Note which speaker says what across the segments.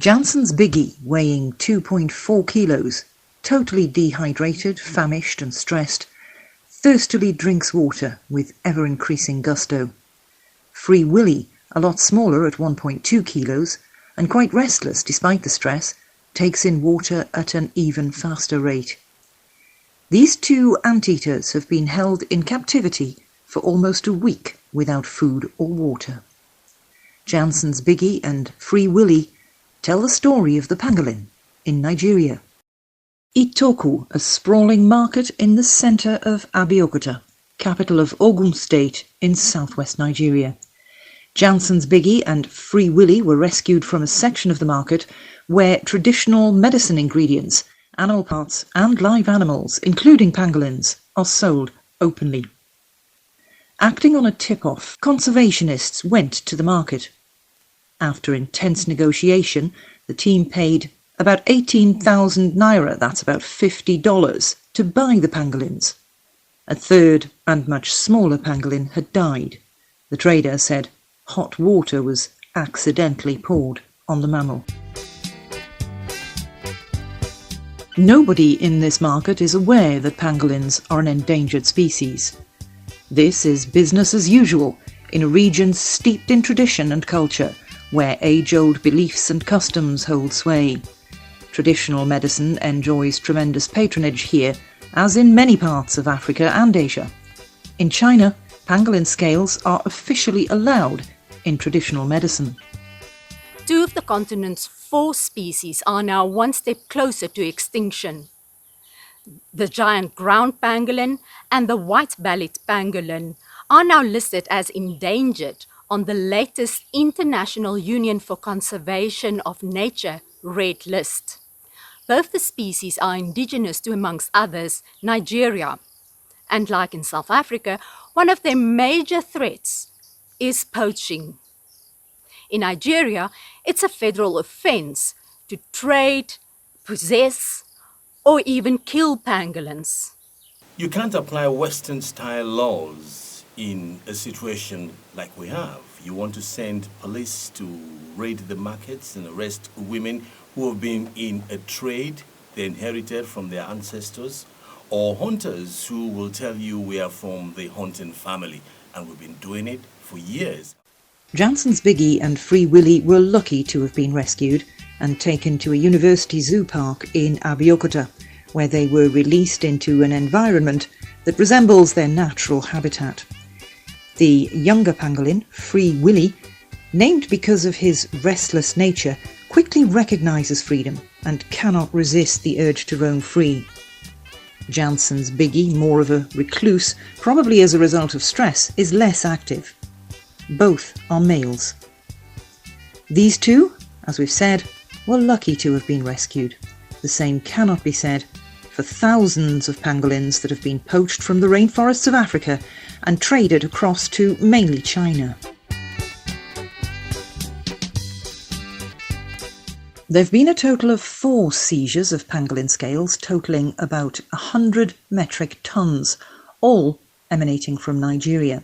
Speaker 1: Jansen's Biggie, weighing 2.4 kilos, totally dehydrated, famished and stressed, thirstily drinks water with ever-increasing gusto. Free Willy, a lot smaller at 1.2 kilos, and quite restless despite the stress, takes in water at an even faster rate. These two anteaters have been held in captivity for almost a week without food or water. Jansen's Biggie and Free Willy tell the story of the pangolin in Nigeria. Itoku, a sprawling market in the centre of Abeokuta, capital of Ogun state in southwest Nigeria. Jansen's Biggie and Free Willy were rescued from a section of the market where traditional medicine ingredients, animal parts and live animals, including pangolins, are sold openly. Acting on a tip-off, conservationists went to the market. After intense negotiation, the team paid about 18,000 naira, that's about $50, to buy the pangolins. A third and much smaller pangolin had died. The trader said hot water was accidentally poured on the mammal. Nobody in this market is aware that pangolins are an endangered species. This is business as usual in a region steeped in tradition and culture, where age-old beliefs and customs hold sway. Traditional medicine enjoys tremendous patronage here, as in many parts of Africa and Asia. In China, pangolin scales are officially allowed in traditional medicine.
Speaker 2: Two of the continent's 4 species are now one step closer to extinction. The giant ground pangolin and the white-bellied pangolin are now listed as endangered on the latest International Union for Conservation of Nature Red List. Both the species are indigenous to, amongst others, Nigeria. And like in South Africa, one of their major threats is poaching. In Nigeria, it's a federal offense to trade, possess, or even kill pangolins.
Speaker 3: You can't apply Western-style laws in a situation like we have. You want to send police to raid the markets and arrest women who have been in a trade they inherited from their ancestors, or hunters who will tell you we are from the hunting family and we've been doing it for years.
Speaker 1: Jansen's Biggie and Free Willy were lucky to have been rescued and taken to a university zoo park in Abeokuta, where they were released into an environment that resembles their natural habitat. The younger pangolin, Free Willy, named because of his restless nature, quickly recognises freedom and cannot resist the urge to roam free. Jansen's Biggie, more of a recluse, probably as a result of stress, is less active. Both are males. These two, as we've said, were lucky to have been rescued. The same cannot be said for thousands of pangolins that have been poached from the rainforests of Africa and traded across to mainly China. There have been a total of 4 seizures of pangolin scales, totalling about 100 metric tons, all emanating from Nigeria.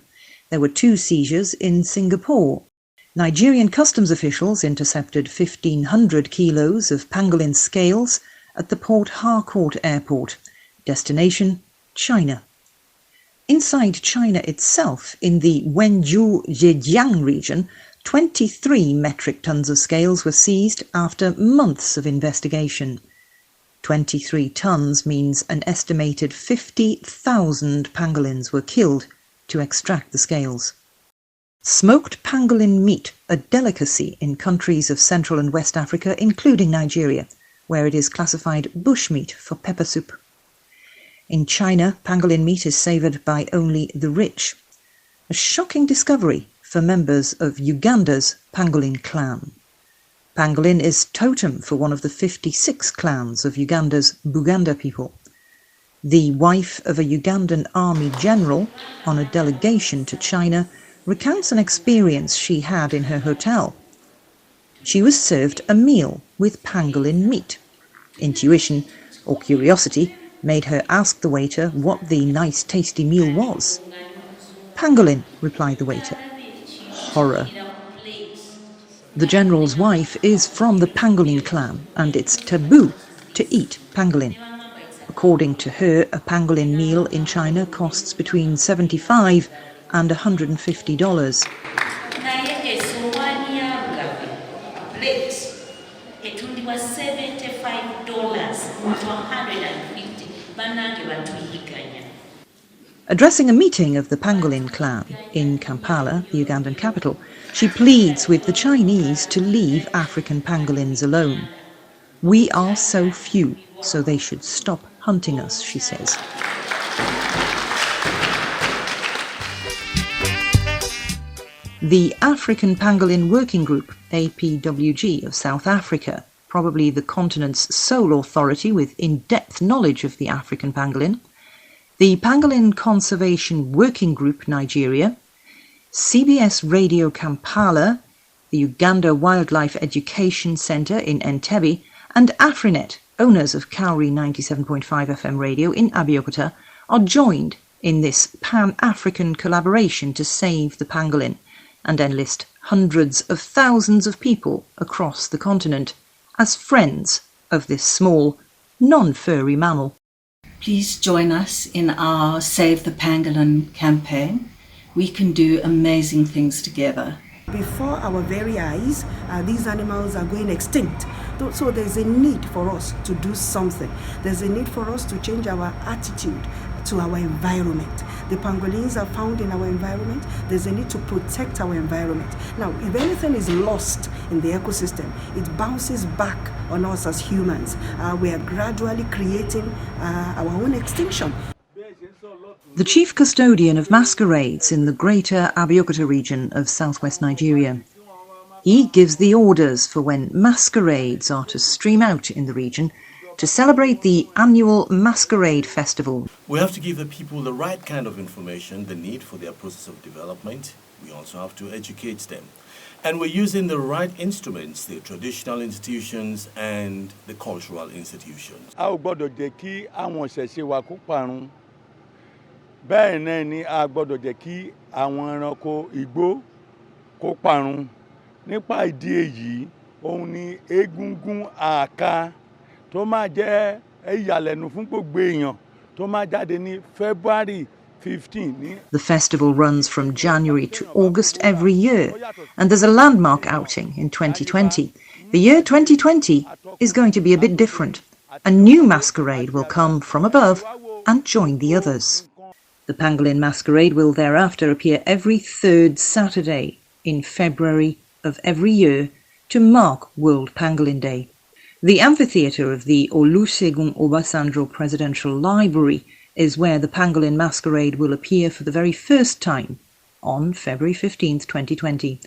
Speaker 1: There were 2 seizures in Singapore. Nigerian customs officials intercepted 1,500 kilos of pangolin scales at the Port Harcourt airport. Destination, China. Inside China itself, in the Wenzhou-Zhejiang region, 23 metric tons of scales were seized after months of investigation. 23 tons means an estimated 50,000 pangolins were killed to extract the scales. Smoked pangolin meat, a delicacy in countries of Central and West Africa, including Nigeria, where it is classified bushmeat for pepper soup. In China, pangolin meat is savoured by only the rich. A shocking discovery for members of Uganda's pangolin clan. Pangolin is totem for one of the 56 clans of Uganda's Buganda people. The wife of a Ugandan army general on a delegation to China recounts an experience she had in her hotel. She was served a meal with pangolin meat. Intuition, or curiosity, made her ask the waiter what the nice tasty meal was. "Pangolin," replied the waiter. Horror. The general's wife is from the Pangolin clan, and it's taboo to eat pangolin. According to her, a pangolin meal in China costs between $75 and $150. Addressing a meeting of the Pangolin clan in Kampala, the Ugandan capital, she pleads with the Chinese to leave African pangolins alone. We are so few, so they should stop hunting us, she says. The African Pangolin Working Group, APWG, of South Africa, probably the continent's sole authority with in-depth knowledge of the African pangolin, the Pangolin Conservation Working Group Nigeria, CBS Radio Kampala, the Uganda Wildlife Education Centre in Entebbe, and Afrinet, owners of Cowrie 97.5 FM radio in Abeokuta, are joined in this Pan-African collaboration to save the pangolin and enlist hundreds of thousands of people across the continent as friends of this small, non-furry mammal.
Speaker 4: Please join us in our Save the Pangolin campaign. We can do amazing things together.
Speaker 5: Before our very eyes, these animals are going extinct. So there's a need for us to do something. There's a need for us to change our attitude to our environment. The pangolins are found in our environment. There's a need to protect our environment. Now, if anything is lost in the ecosystem, it bounces back on us as humans. We are gradually creating our own extinction.
Speaker 1: The chief custodian of masquerades in the greater Abeokuta region of southwest Nigeria. He gives the orders for when masquerades are to stream out in the region to celebrate the annual Masquerade Festival.
Speaker 3: We have to give the people the right kind of information they need for their process of development. We also have to educate them. And we're using the right instruments, the traditional institutions and the cultural institutions.
Speaker 6: Bẹ́ẹ̀ náà ni a gbọ́dọ̀ jẹ́ kí àwọn ẹranko igbó kó parun. Nípa ìdí èyí, òun ni egungun àká tó máa jẹ́ ìyàlẹ́nu fún gbogbo èèyàn tó máa jáde ní February 15.
Speaker 1: The festival runs from January to August every year, and there's a landmark outing in 2020. The year 2020 is going to be a bit different. A new masquerade will come from above and join the others. The Pangolin Masquerade will thereafter appear every third Saturday in February of every year to mark World Pangolin Day. The amphitheatre of the Olusegun Obasanjo Presidential Library is where the Pangolin Masquerade will appear for the very first time on February 15th, 2020.